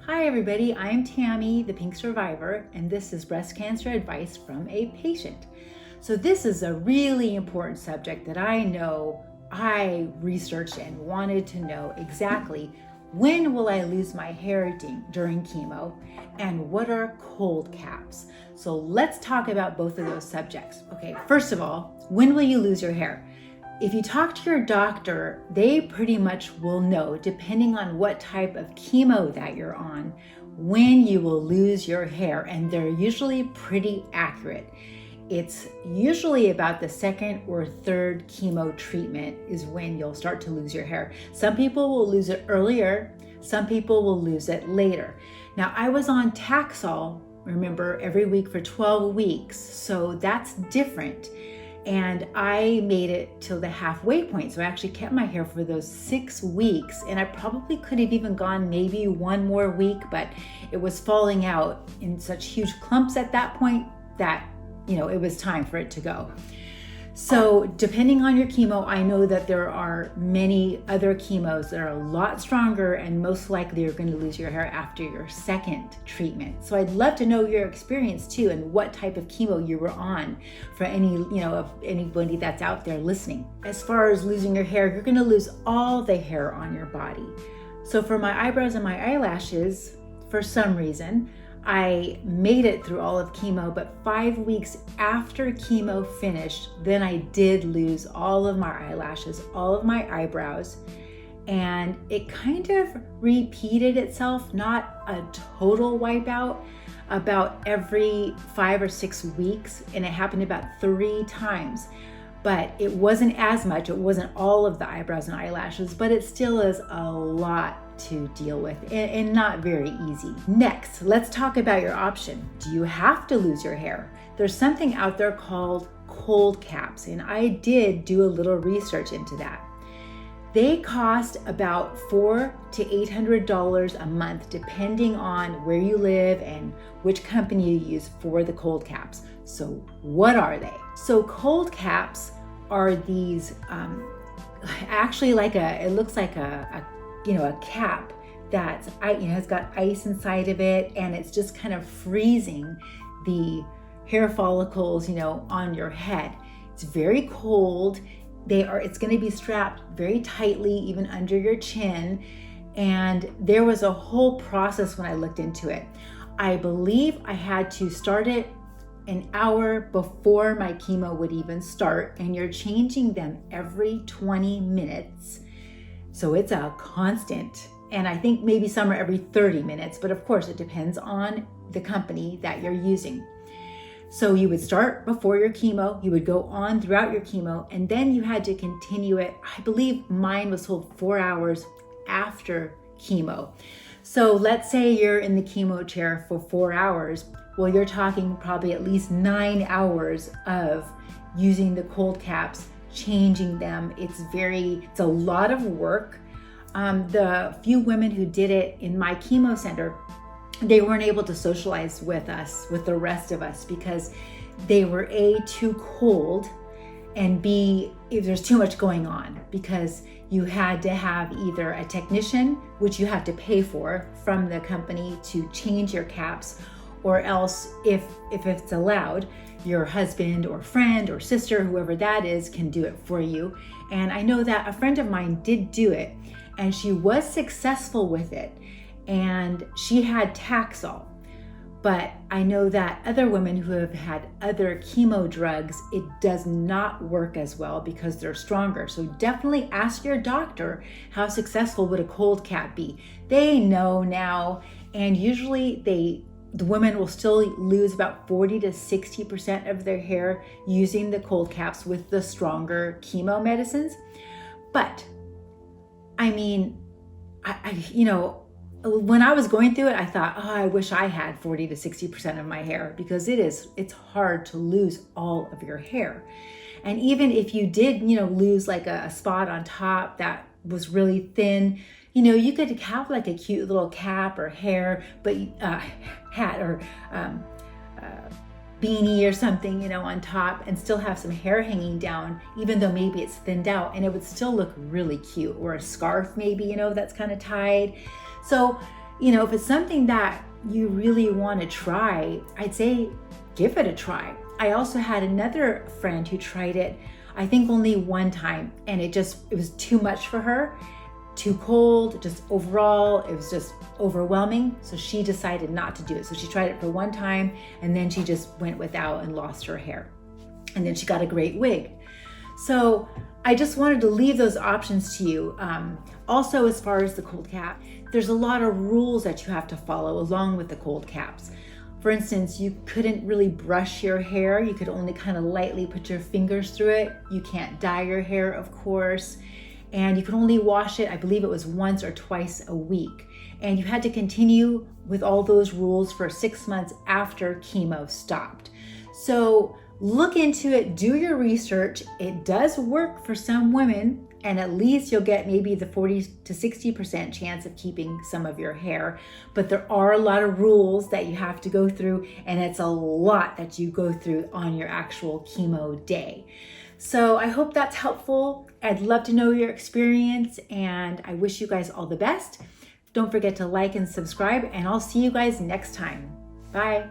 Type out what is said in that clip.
Hi everybody, I'm Tammy, the Pink Survivor, and this is breast cancer advice from a patient. So this is a really important subject that I know I researched and wanted to know exactly when will I lose my hair during chemo and what are cold caps. So let's talk about both of those subjects. Okay, first of all, when will you lose your hair? If you talk to your doctor, they pretty much will know, depending on what type of chemo that you're on, when you will lose your hair, and they're usually pretty accurate. It's usually about the second or third chemo treatment is when you'll start to lose your hair. Some people will lose it earlier, some people will lose it later. Now, I was on taxol, remember, every week for 12 weeks, so that's different. And I made it till the halfway point. So I actually kept my hair for those 6 weeks, and I probably could have even gone maybe one more week, but it was falling out in such huge clumps at that point that, it was time for it to go. So depending on your chemo, I know that there are many other chemos that are a lot stronger, and most likely you're going to lose your hair after your second treatment. So I'd love to know your experience too, and what type of chemo you were on for of anybody that's out there listening. As far as losing your hair, you're going to lose all the hair on your body. So for my eyebrows and my eyelashes, for some reason, I made it through all of chemo, but 5 weeks after chemo finished, then I did lose all of my eyelashes, all of my eyebrows, and it kind of repeated itself, not a total wipeout, about every 5 or 6 weeks, and it happened about 3 times. But it wasn't as much, it wasn't all of the eyebrows and eyelashes, but it still is a lot to deal with and not very easy. Next, let's talk about your option. Do you have to lose your hair? There's something out there called cold caps, and I did do a little research into that. They cost about $400 to $800 a month, depending on where you live and which company you use for the cold caps. So what are they? So cold caps are these, actually it looks like a cap that's, has got ice inside of it, and it's just kind of freezing the hair follicles, on your head. It's very cold. It's going to be strapped very tightly, even under your chin. And there was a whole process when I looked into it. I believe I had to start it an hour before my chemo would even start, and you're changing them every 20 minutes. So it's a constant, and I think maybe some are every 30 minutes, but of course it depends on the company that you're using. So you would start before your chemo, you would go on throughout your chemo, and then you had to continue it. I believe mine was told 4 hours after chemo. So let's say you're in the chemo chair for 4 hours. Well, you're talking probably at least 9 hours of using the cold caps, changing them. It's a lot of work. The few women who did it in my chemo center, they weren't able to socialize with us, with the rest of us, because they were A, too cold, and B, if there's too much going on, because you had to have either a technician, which you have to pay for from the company to change your caps, or else if it's allowed, your husband or friend or sister, whoever that is, can do it for you. And I know that a friend of mine did do it, and she was successful with it, and she had taxol. But I know that other women who have had other chemo drugs, it does not work as well because they're stronger. So definitely ask your doctor, how successful would a cold cap be? They know now, and usually the women will still lose about 40 to 60% of their hair using the cold caps with the stronger chemo medicines. But I mean, when I was going through it, I thought, I wish I had 40 to 60% of my hair, because it's hard to lose all of your hair. And even if you did, lose like a spot on top that was really thin, you could have like a cute little cap or hair, but hat or beanie or something, on top, and still have some hair hanging down, even though maybe it's thinned out, and it would still look really cute. Or a scarf maybe, that's kind of tied. So, if it's something that you really want to try, I'd say give it a try. I also had another friend who tried it, I think only one time, and it was too much for her, too cold, just overall, it was just overwhelming. So she decided not to do it. So she tried it for one time and then she just went without and lost her hair. And then she got a great wig. So I just wanted to leave those options to you. Also, as far as the cold cap, there's a lot of rules that you have to follow along with the cold caps. For instance, you couldn't really brush your hair. You could only kind of lightly put your fingers through it. You can't dye your hair, of course. And you can only wash it, I believe it was once or twice a week. And you had to continue with all those rules for 6 months after chemo stopped. So look into it, do your research. It does work for some women, and at least you'll get maybe the 40 to 60% chance of keeping some of your hair. But there are a lot of rules that you have to go through, and it's a lot that you go through on your actual chemo day. So I hope that's helpful. I'd love to know your experience, and I wish you guys all the best. Don't forget to like and subscribe, and I'll see you guys next time. Bye.